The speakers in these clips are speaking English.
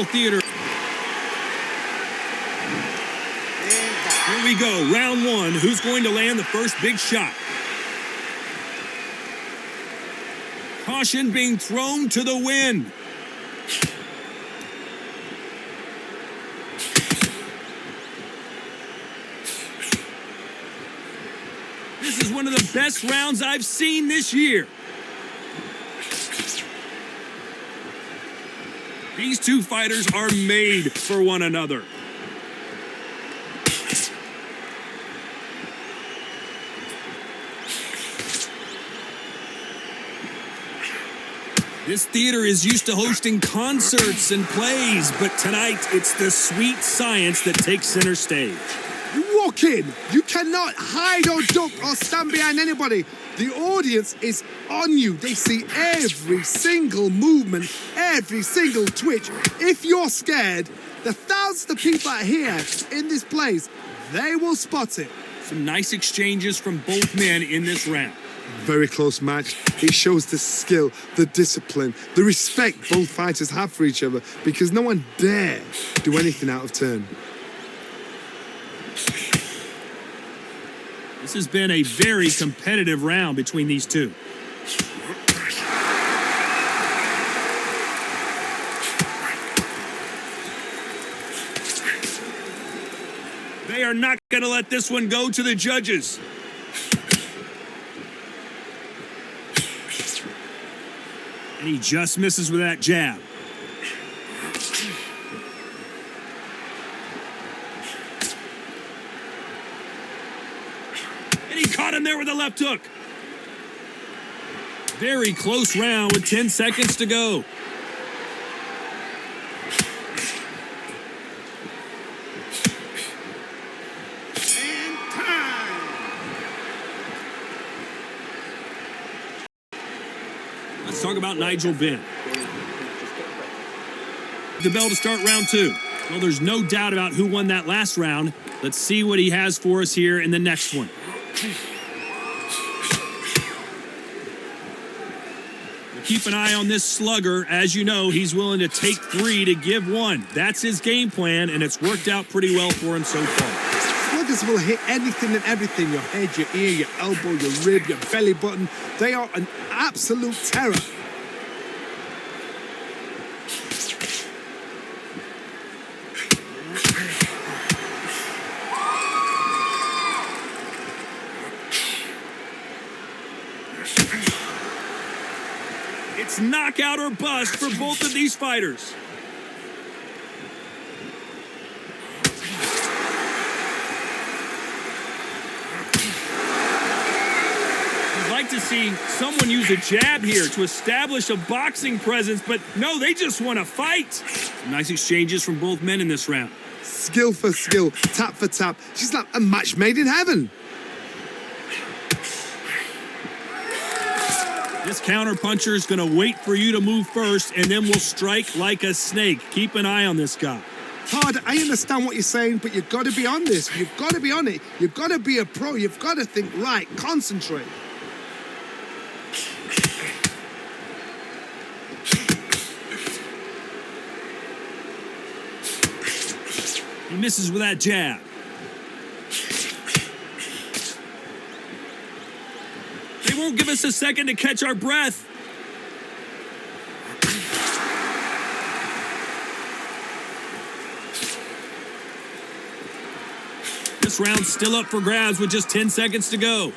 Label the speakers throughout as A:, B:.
A: theater. Here we go, round one. Who's going to land the first big shot? Caution being thrown to the wind. This is one of the best rounds I've seen this year. These two fighters are made for one another. This theater is used to hosting concerts and plays, but tonight it's the sweet science that takes center stage.
B: You walk in, you cannot hide or duck or stand behind anybody. The audience is on you. They see every single movement, every single twitch. If you're scared, the thousands of people that are here in this place, they will spot it.
A: Some nice exchanges from both men in this round.
B: Very close match. It shows the skill, the discipline, the respect both fighters have for each other because no one dare do anything out of turn.
A: This has been a very competitive round between these two. They are not going to let this one go to the judges. And he just misses with that jab. And he caught him there with a left hook. Very close round with 10 seconds to go. Let's talk about Nigel Benn. The bell to start round two. Well, there's no doubt about who won that last round. Let's see what he has for us here in the next one. We'll keep an eye on this slugger. As you know, he's willing to take three to give one. That's his game plan, and it's worked out pretty well for him so far.
B: Sluggers will hit anything and everything. Your head, your ear, your elbow, your rib, your belly button. They are an absolute terror.
A: It's knockout or bust for both of these fighters. You'd like to see someone use a jab here to establish a boxing presence, but no, they just want to fight. Nice exchanges from both men in this round.
B: Skill for skill, tap for tap. She's like a match made in heaven.
A: This counter-puncher is going to wait for you to move first, and then will strike like a snake. Keep an eye on this guy.
B: Todd, I understand what you're saying, but you've got to be on this. You've got to be on it. You've got to be a pro. You've got to think right. Concentrate.
A: He misses with that jab. They won't give us a second to catch our breath. This round's still up for grabs with just 10 seconds to go.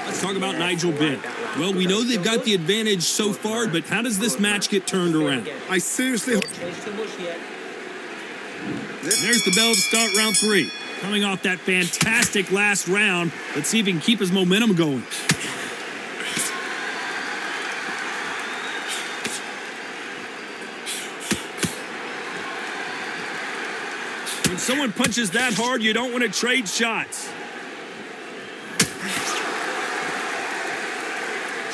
A: Let's talk about Nigel Benn. Well, we know they've got the advantage so far, but how does this match get turned around?
B: I seriously...
A: There's the bell to start round three. Coming off that fantastic last round, let's see if he can keep his momentum going. When someone punches that hard, you don't want to trade shots.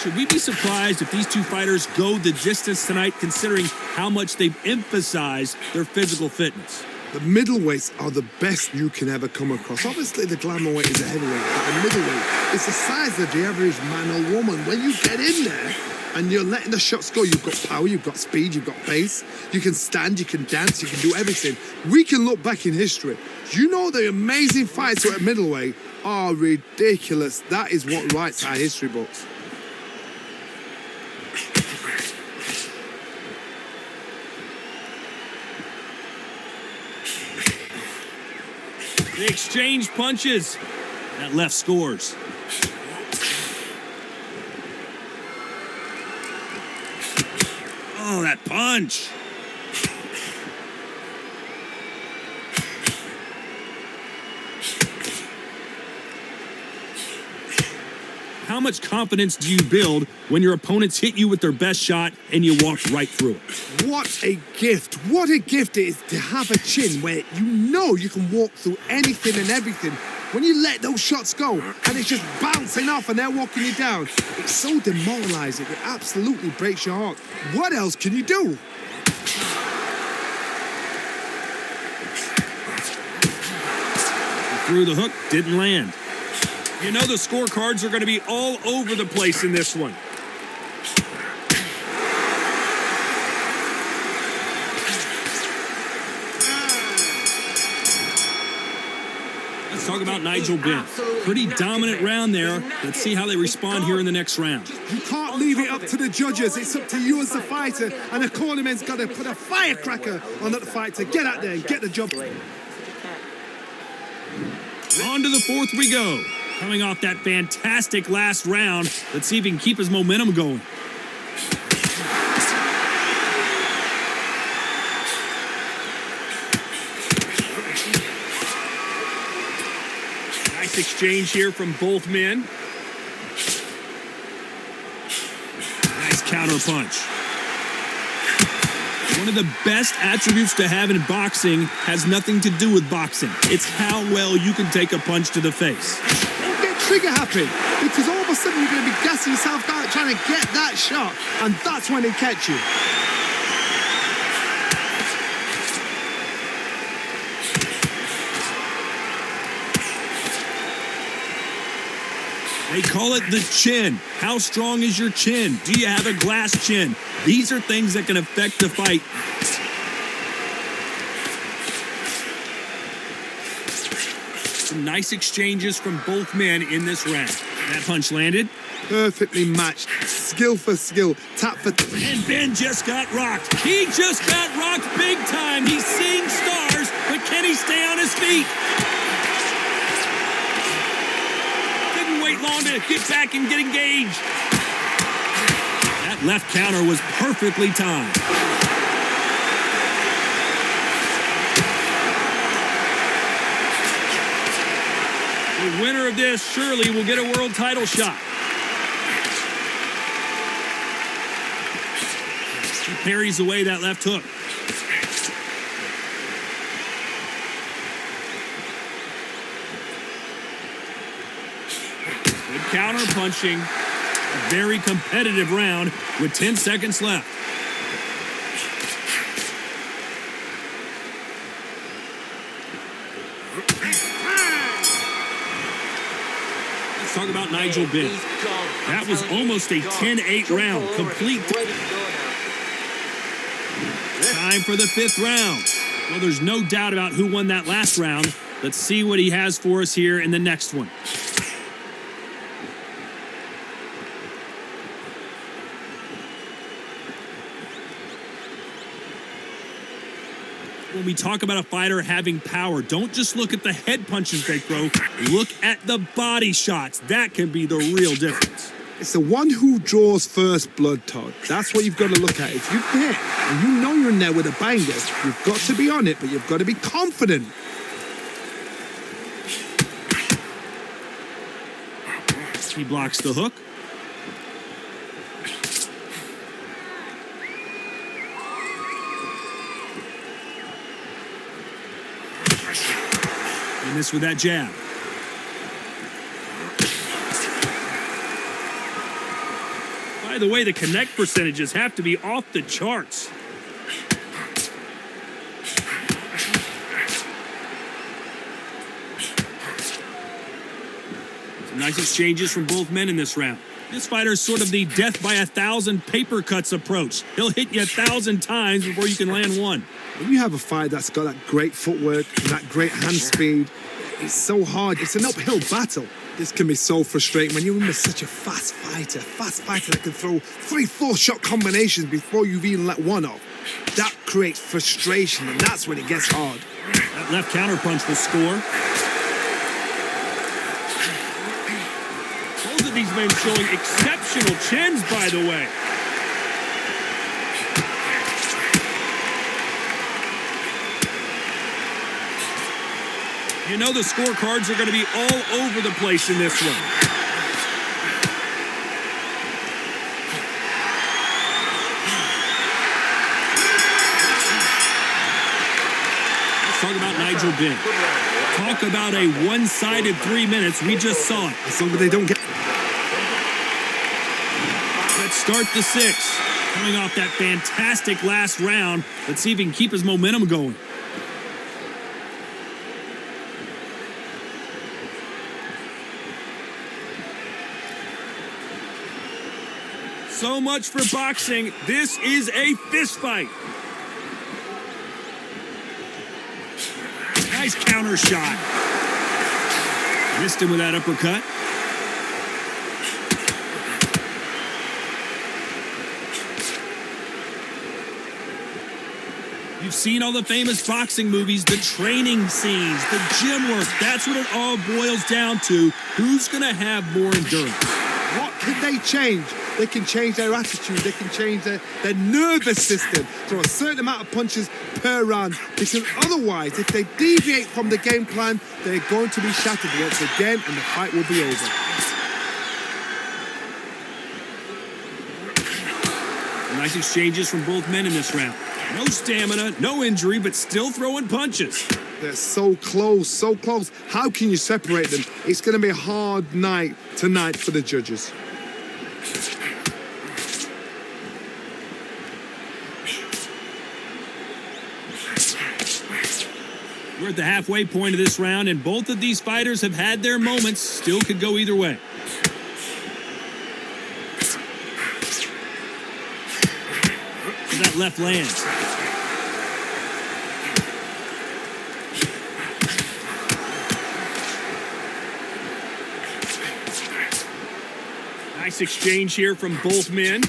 A: Should we be surprised if these two fighters go the distance tonight, considering how much they've emphasized their physical fitness?
B: The middleweights are the best you can ever come across. Obviously, the glamour weight is a heavyweight, but the middleweight is the size of the average man or woman. When you get in there and you're letting the shots go, you've got power, you've got speed, you've got pace. You can stand, you can dance, you can do everything. We can look back in history. You know the amazing fights at middleweight are ridiculous. That is what writes our history books.
A: They exchange punches. That left scores. Oh, that punch. How much confidence do you build when your opponents hit you with their best shot and you walk right through it?
B: What a gift. What a gift it is to have a chin where you know you can walk through anything and everything. When you let those shots go and it's just bouncing off and they're walking you down, it's so demoralizing. It absolutely breaks your heart. What else can you do?
A: Through the hook, didn't land. You know the scorecards are going to be all over the place in this one. Let's talk about Nigel Benn. Pretty dominant round there. Let's see how they respond here in the next round.
B: You can't leave it up to the judges. It's up to you as the fighter, and the cornerman's got to put a firecracker on that fighter. Get out there and get the job.
A: On to the fourth we go. Coming off that fantastic last round, let's see if he can keep his momentum going. Nice exchange here from both men. Nice counter punch. One of the best attributes to have in boxing has nothing to do with boxing. It's how well you can take a punch to the face.
B: Don't get trigger happy, because all of a sudden you're going to be gassing yourself out trying to get that shot, and that's when they catch you.
A: They call it the chin. How strong is your chin? Do you have a glass chin? These are things that can affect the fight. Some nice exchanges from both men in this round. That punch landed.
B: Perfectly matched. Skill for skill. Tap for...
A: And Ben just got rocked. He just got rocked big time. He's seeing stars, but can he stay on his feet? Long to get back and get engaged. That left counter was perfectly timed. The winner of this surely will get a world title shot. He parries away that left hook. Counter punching. A very competitive round with 10 seconds left. Let's talk about Nigel Benn. That was almost a 10-8 round. Complete. Time for the fifth round. Well, there's no doubt about who won that last round. Let's see what he has for us here in the next one. When we talk about a fighter having power, don't just look at the head punches they throw. Look at the body shots. That can be the real difference.
B: It's the one who draws first blood, Todd. That's what you've got to look at. If you hit and you know you're in there with a banger, you've got to be on it, but you've got to be confident.
A: He blocks the hook. And this with that jab. By the way, the connect percentages have to be off the charts. Nice exchanges from both men in this round. This fighter is sort of the death by 1,000 paper cuts approach. He'll hit you 1,000 times before you can land one.
B: When you have a fighter that's got that great footwork and that great hand speed, it's so hard. It's an uphill battle. This can be so frustrating when you're such a fast fighter that can throw 3-4 shot combinations before you've even let one off. That creates frustration, and that's when it gets hard.
A: That left counterpunch will score. Both of these men showing exceptional chins, by the way. You know the scorecards are going to be all over the place in this one. Let's talk about Nigel Benn. Talk about a one-sided 3 minutes. We just saw it.
B: As long as they don't get...
A: Let's start the 6th. Coming off that fantastic last round. Let's see if he can keep his momentum going. So much for boxing. This is a fist fight. Nice counter shot. Missed him with that uppercut. You've seen all the famous boxing movies, the training scenes, the gym work. That's what it all boils down to. Who's going to have more endurance?
B: What can they change? They can change their attitude. They can change their nervous system. Throw a certain amount of punches per round. Because otherwise, if they deviate from the game plan, they're going to be shattered once again and the fight will be over.
A: Nice exchanges from both men in this round. No stamina, no injury, but still throwing punches.
B: They're so close, so close. How can you separate them? It's going to be a hard night tonight for the judges.
A: We're at the halfway point of this round, and both of these fighters have had their moments. Still could go either way. So that left lands. Nice exchange here from both men.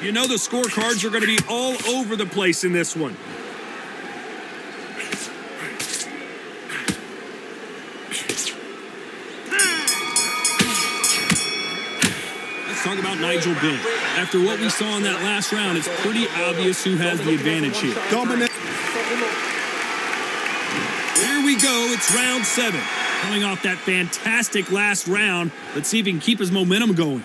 A: You know the scorecards are going to be all over the place in this one. Let's talk about Nigel Benn. After what we saw in that last round, it's pretty obvious who has the advantage here.
B: Dominant.
A: Here we go. It's round 7. Coming off that fantastic last round, let's see if he can keep his momentum going.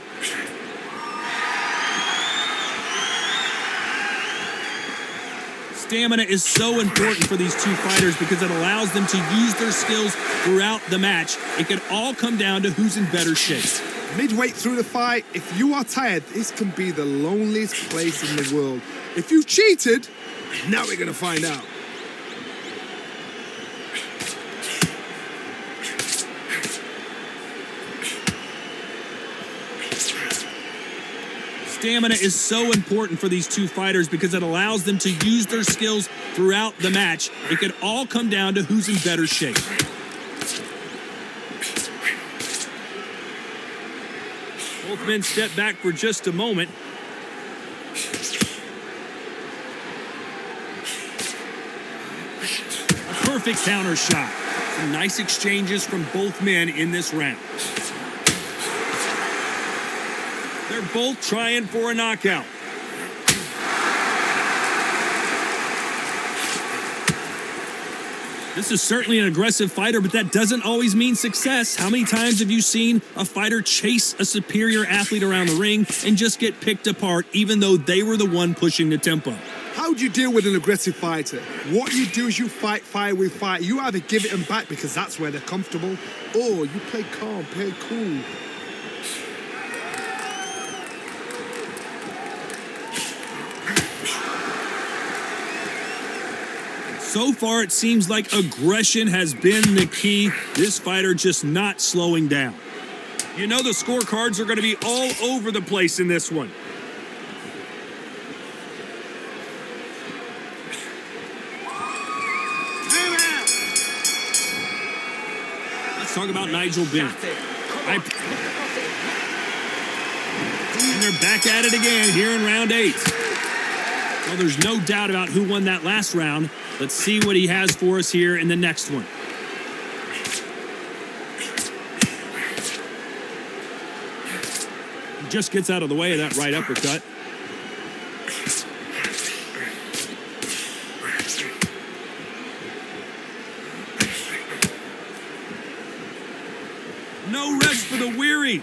A: Stamina is so important for these two fighters because it allows them to use their skills throughout the match. It can all come down to who's in better shape.
B: Midway through the fight, if you are tired, this can be the loneliest place in the world. If you cheated, now we're going to find out.
A: Stamina is so important for these two fighters because it allows them to use their skills throughout the match. It can all come down to who's in better shape. Both men step back for just a moment. A perfect counter shot. Some nice exchanges from both men in this round. They're both trying for a knockout. This is certainly an aggressive fighter, but that doesn't always mean success. How many times have you seen a fighter chase a superior athlete around the ring and just get picked apart, even though they were the one pushing the tempo?
B: How do you deal with an aggressive fighter? What you do is you fight fire with fire. You either give it them back because that's where they're comfortable, or you play calm, play cool.
A: So far, it seems like aggression has been the key. This fighter just not slowing down. You know the scorecards are going to be all over the place in this one. Let's talk about Nigel Benn. And they're back at it again here in round 8. Well, there's no doubt about who won that last round. Let's see what he has for us here in the next one. He just gets out of the way of that right uppercut. No rest for the weary.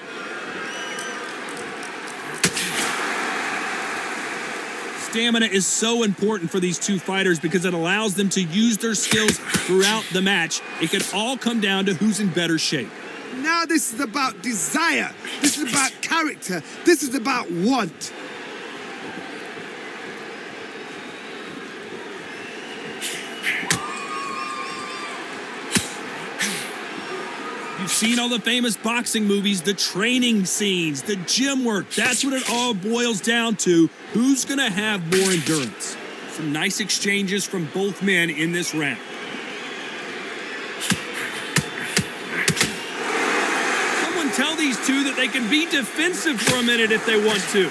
A: Stamina is so important for these two fighters because it allows them to use their skills throughout the match. It can all come down to who's in better shape.
B: Now this is about desire. This is about character. This is about want.
A: You've seen all the famous boxing movies, the training scenes, the gym work. That's what it all boils down to. Who's going to have more endurance? Some nice exchanges from both men in this round. Someone tell these two that they can be defensive for a minute if they want to.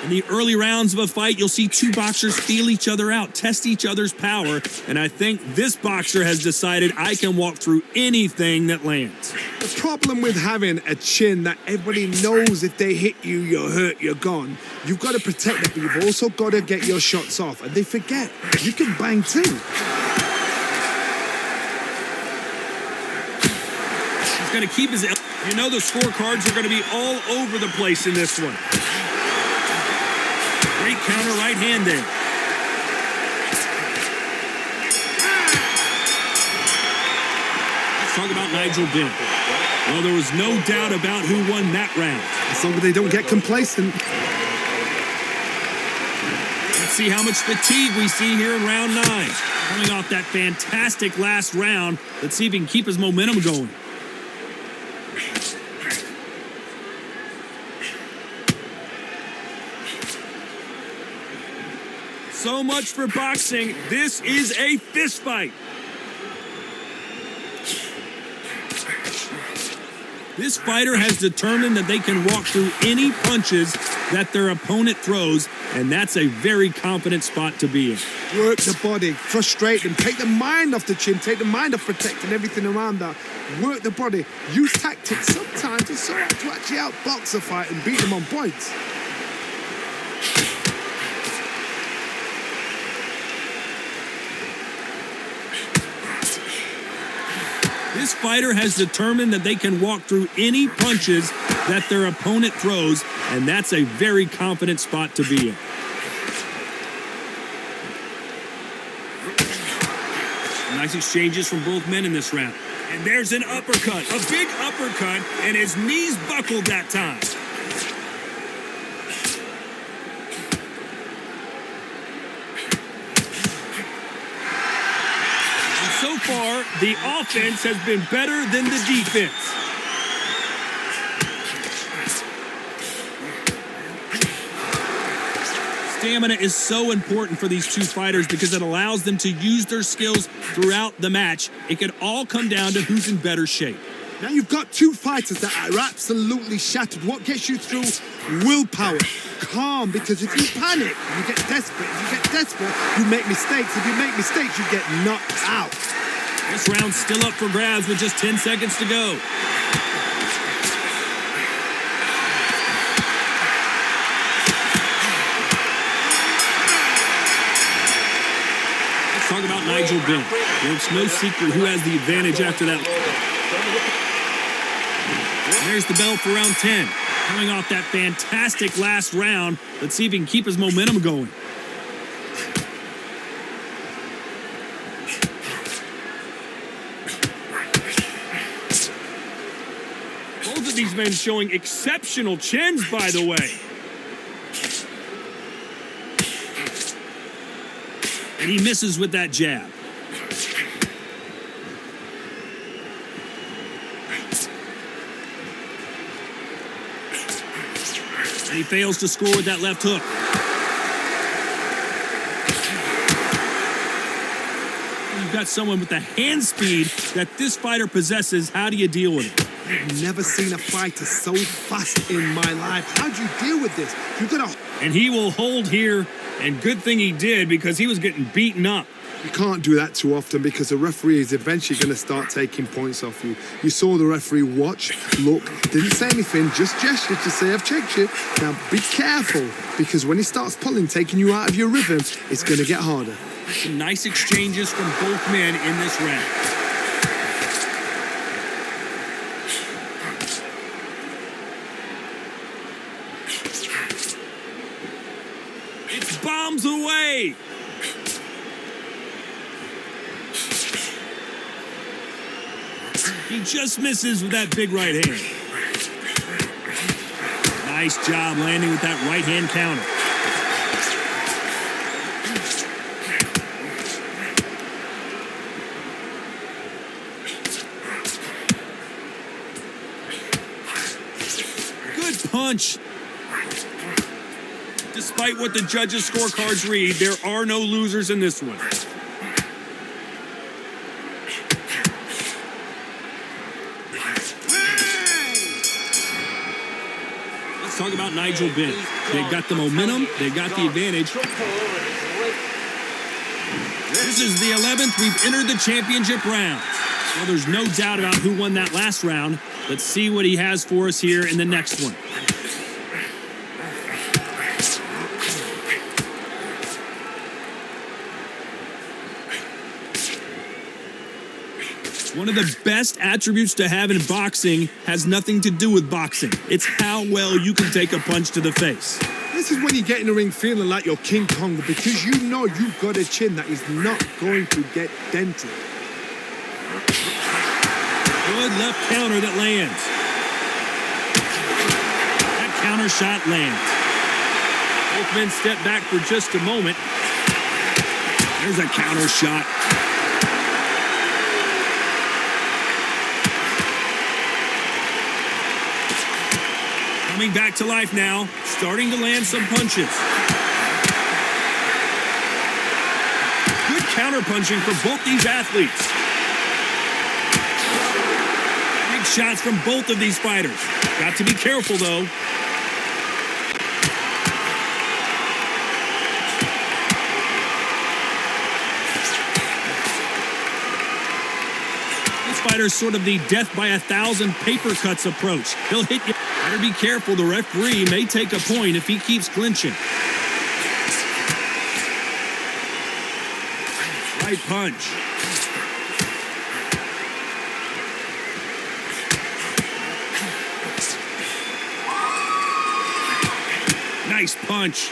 A: In the early rounds of a fight, you'll see two boxers feel each other out, test each other's power, and I think this boxer has decided I can walk through anything that lands.
B: The problem with having a chin that everybody knows if they hit you, you're hurt, you're gone. You've got to protect that, but you've also got to get your shots off, and they forget you can bang too.
A: He's going to keep his... You know the scorecards are going to be all over the place in this one. Great counter right hand there. Let's talk about Nigel Benn. Well, there was no doubt about who won that round.
B: As long as they don't get complacent.
A: Let's see how much fatigue we see here in round 9. Coming off that fantastic last round. Let's see if he can keep his momentum going. So much for boxing. This is a fist fight. This fighter has determined that they can walk through any punches that their opponent throws, and that's a very confident spot to be in.
B: Work the body, frustrate them, take the mind off the chin, take the mind off protecting everything around that. Work the body, use tactics. Sometimes it's so hard to actually outbox a fight and beat them on points.
A: This fighter has determined that they can walk through any punches that their opponent throws, and that's a very confident spot to be in. Nice exchanges from both men in this round. And there's an uppercut, a big uppercut, and his knees buckled that time. So far, the offense has been better than the defense. Stamina is so important for these two fighters because it allows them to use their skills throughout the match. It can all come down to who's in better shape.
B: Now you've got two fighters that are absolutely shattered. What gets you through? Willpower. Calm, because if you panic, you get desperate. If you get desperate, you make mistakes. If you make mistakes, you get knocked out.
A: This round's still up for grabs with just 10 seconds to go. Let's talk about Nigel Benn. Well, it's no secret who has the advantage after that. And there's the bell for round 10. Coming off that fantastic last round, let's see if he can keep his momentum going. Both of these men showing exceptional chins, by the way. And he misses with that jab. And he fails to score with that left hook. You've got someone with the hand speed that this fighter possesses. How do you deal with it?
B: I've never seen a fighter so fast in my life. How do you deal with this? You've got to...
A: And he will hold here, and good thing he did because he was getting beaten up.
B: You can't do that too often because the referee is eventually going to start taking points off you. You saw the referee watch, look, didn't say anything, just gestured to say, I've checked you. Now be careful because when he starts pulling, taking you out of your rhythm, it's going to get harder.
A: Some nice exchanges from both men in this round. It's bombs away. He just misses with that big right hand. Nice job landing with that right hand counter. Good punch. Despite what the judges' scorecards read, there are no losers in this one. Let's talk about Nigel Benn. They've got the momentum, they've got the advantage. This is the 11th we've entered the championship round. Well, there's no doubt about who won that last round. Let's see what he has for us here in the next one. One of the best attributes to have in boxing has nothing to do with boxing. It's how well you can take a punch to the face.
B: This is when you get in the ring feeling like you're King Kong because you know you've got a chin that is not going to get dented.
A: Good left counter that lands. That counter shot lands. Both men step back for just a moment. There's a counter shot. Coming back to life now, starting to land some punches. Good counter-punching for both these athletes. Big shots from both of these fighters. Got to be careful, though. This fighter's sort of the death by 1,000 paper cuts approach. He'll hit you. Better be careful, the referee may take a point if he keeps clinching. Right punch. Nice punch.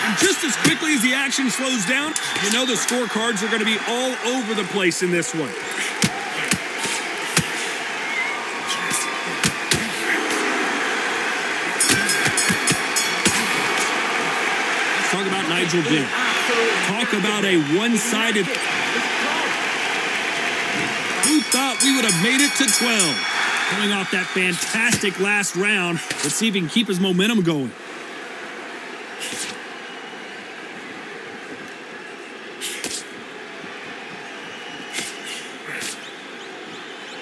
A: And just as quickly as the action slows down, you know the scorecards are going to be all over the place in this one. Let's talk about Nigel Benn. Talk about a one-sided... Who thought we would have made it to 12? Coming off that fantastic last round. Let's see if he can keep his momentum going.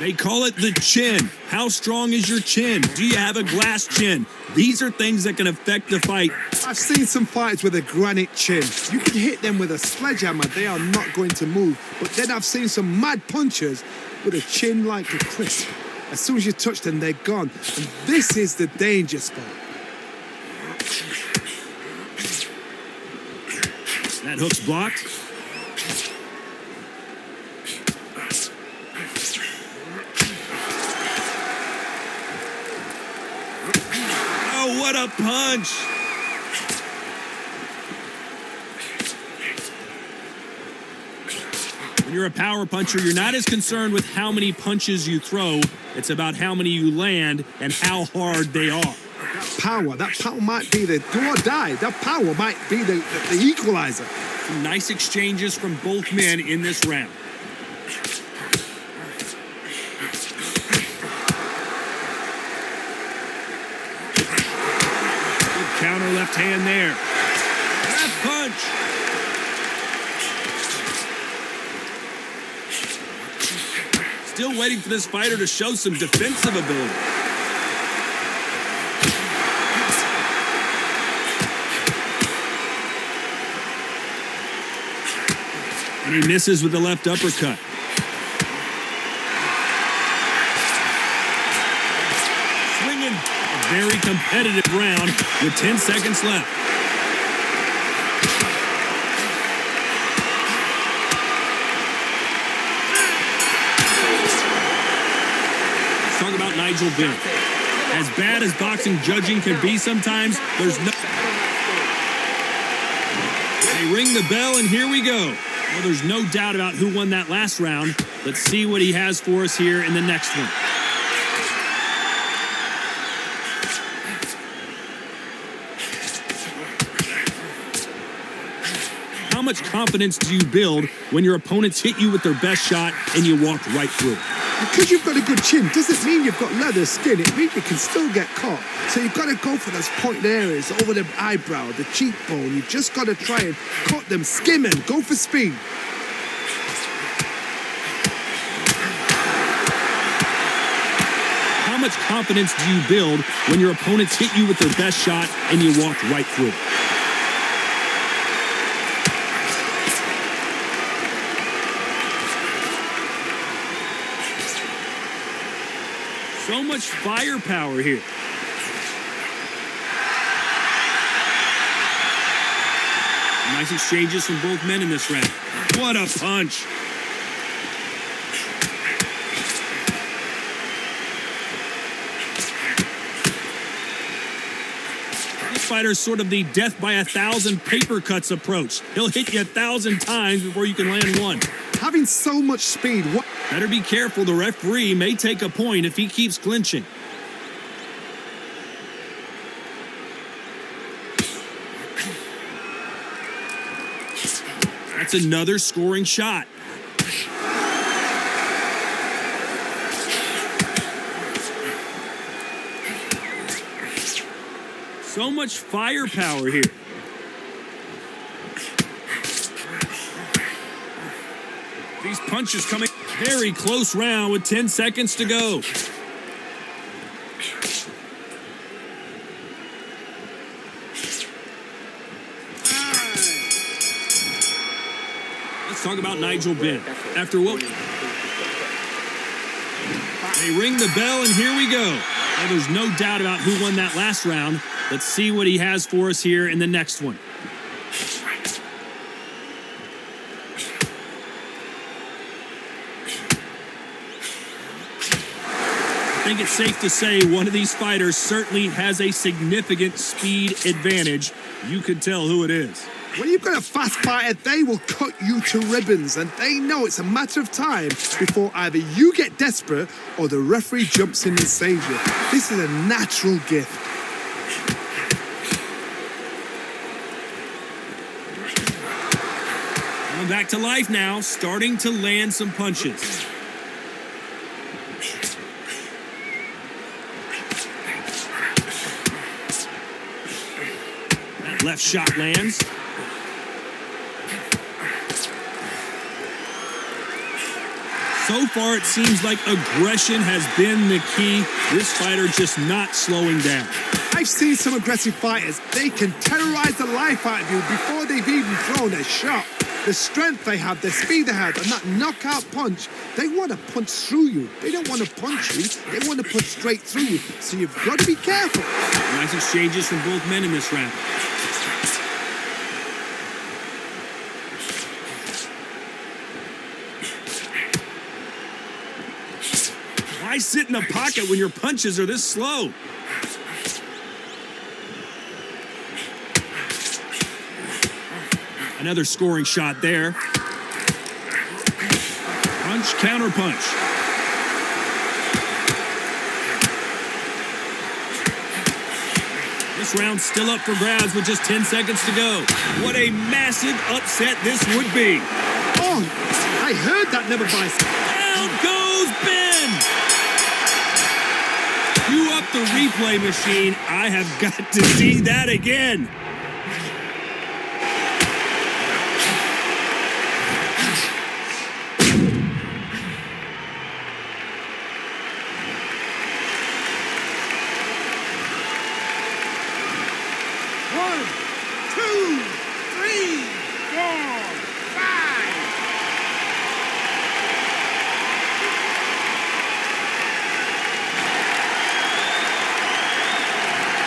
A: They call it the chin. How strong is your chin? Do you have a glass chin? These are things that can affect the fight.
B: I've seen some fights with a granite chin. You can hit them with a sledgehammer. They are not going to move. But then I've seen some mad punchers with a chin like a crisp. As soon as you touch them, they're gone. And this is the danger spot.
A: That hook's blocked. Oh, what a punch! When you're a power puncher, you're not as concerned with how many punches you throw. It's about how many you land and how hard they are.
B: That power might be the do or die. That power might be the equalizer.
A: Some nice exchanges from both men in this round. Good counter left hand there. Left punch. Still waiting for this fighter to show some defensive ability. And he misses with the left uppercut. Swinging. A very competitive round with 10 seconds left. Let's talk about Nigel Benn. As bad as boxing judging can be sometimes, there's no... They ring the bell, and here we go. Well, there's no doubt about who won that last round. Let's see what he has for us here in the next one. How much confidence do you build when your opponents hit you with their best shot and you walk right through?
B: Because you've got a good chin doesn't mean you've got leather skin. It means you can still get caught. So you've got to go for those pointed areas over the eyebrow, the cheekbone. You've just got to try and cut them, skim them, go for speed.
A: How much confidence do you build when your opponents hit you with their best shot and you walk right through? So much firepower here. Nice exchanges from both men in this round. What a punch. This fighter's sort of the death by 1,000 paper cuts approach. He'll hit you 1,000 times before you can land one.
B: Having so much speed.
A: Better be careful. The referee may take a point if he keeps clinching. That's another scoring shot. So much firepower here. These punches coming very close round with 10 seconds to go. Let's talk about Nigel Benn. After what? They ring the bell, and here we go. Well, there's no doubt about who won that last round. Let's see what he has for us here in the next one. I think it's safe to say one of these fighters certainly has a significant speed advantage. You can tell who it is.
B: When you've got a fast fighter, they will cut you to ribbons, and they know it's a matter of time before either you get desperate or the referee jumps in and saves you. This is a natural gift.
A: Coming back to life now, starting to land some punches. That left shot lands. So far, it seems like aggression has been the key. This fighter just not slowing down.
B: I've seen some aggressive fighters. They can terrorize the life out of you before they've even thrown a shot. The strength they have, the speed they have, and that knockout punch, they want to punch through you. They don't want to punch you. They want to punch straight through you. So you've got to be careful.
A: Nice exchanges from both men in this round. Why sit in the pocket when your punches are this slow? Another scoring shot there. Punch, counter punch. This round's still up for grabs with just 10 seconds to go. What a massive upset this would be.
B: Oh, I heard that never buys.
A: Down goes Ben. Cue up the replay machine. I have got to see that again.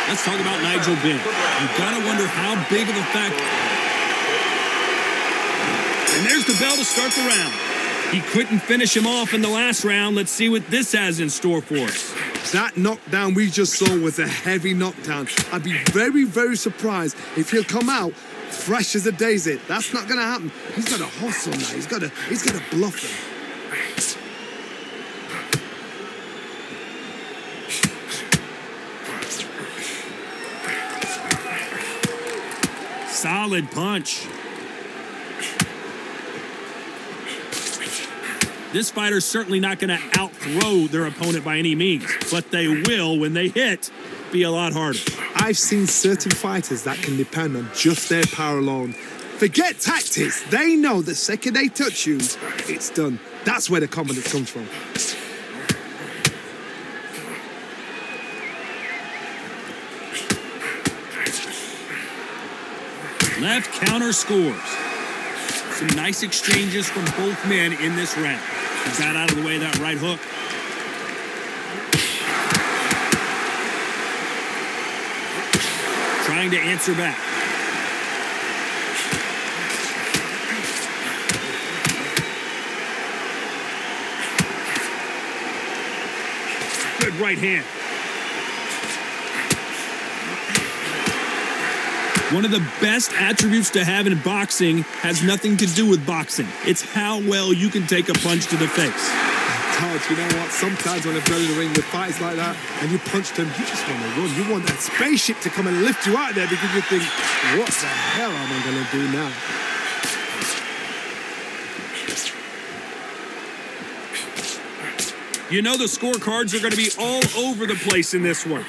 A: Let's talk about Nigel Benn. You've got to wonder how big of a factor. And there's the bell to start the round. He couldn't finish him off in the last round. Let's see what this has in store for us.
B: That knockdown we just saw was a heavy knockdown. I'd be very, very surprised if he'll come out fresh as a daisy. That's not going to happen. He's got to hustle now. He's got to bluff him.
A: Solid punch. This fighter's certainly not going to outthrow their opponent by any means, but they will, when they hit, be a lot harder.
B: I've seen certain fighters that can depend on just their power alone. Forget tactics. They know the second they touch you, it's done. That's where the confidence comes from.
A: Left counter scores. Some nice exchanges from both men in this round. He got out of the way of that right hook. Trying to answer back. Good right hand. One of the best attributes to have in boxing has nothing to do with boxing. It's how well you can take a punch to the face.
B: Todd, you know what? Sometimes when I've been in the ring with fights like that and you punch them, you just want to run. You want that spaceship to come and lift you out there because you think, what the hell am I going to do now?
A: You know the scorecards are going to be all over the place in this one.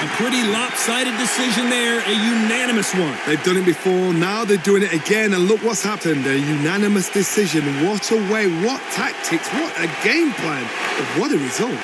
A: A pretty lopsided decision there, a unanimous one.
B: They've done it before, now they're doing it again, and look what's happened. A unanimous decision. What a way, what tactics, what a game plan, but what a result.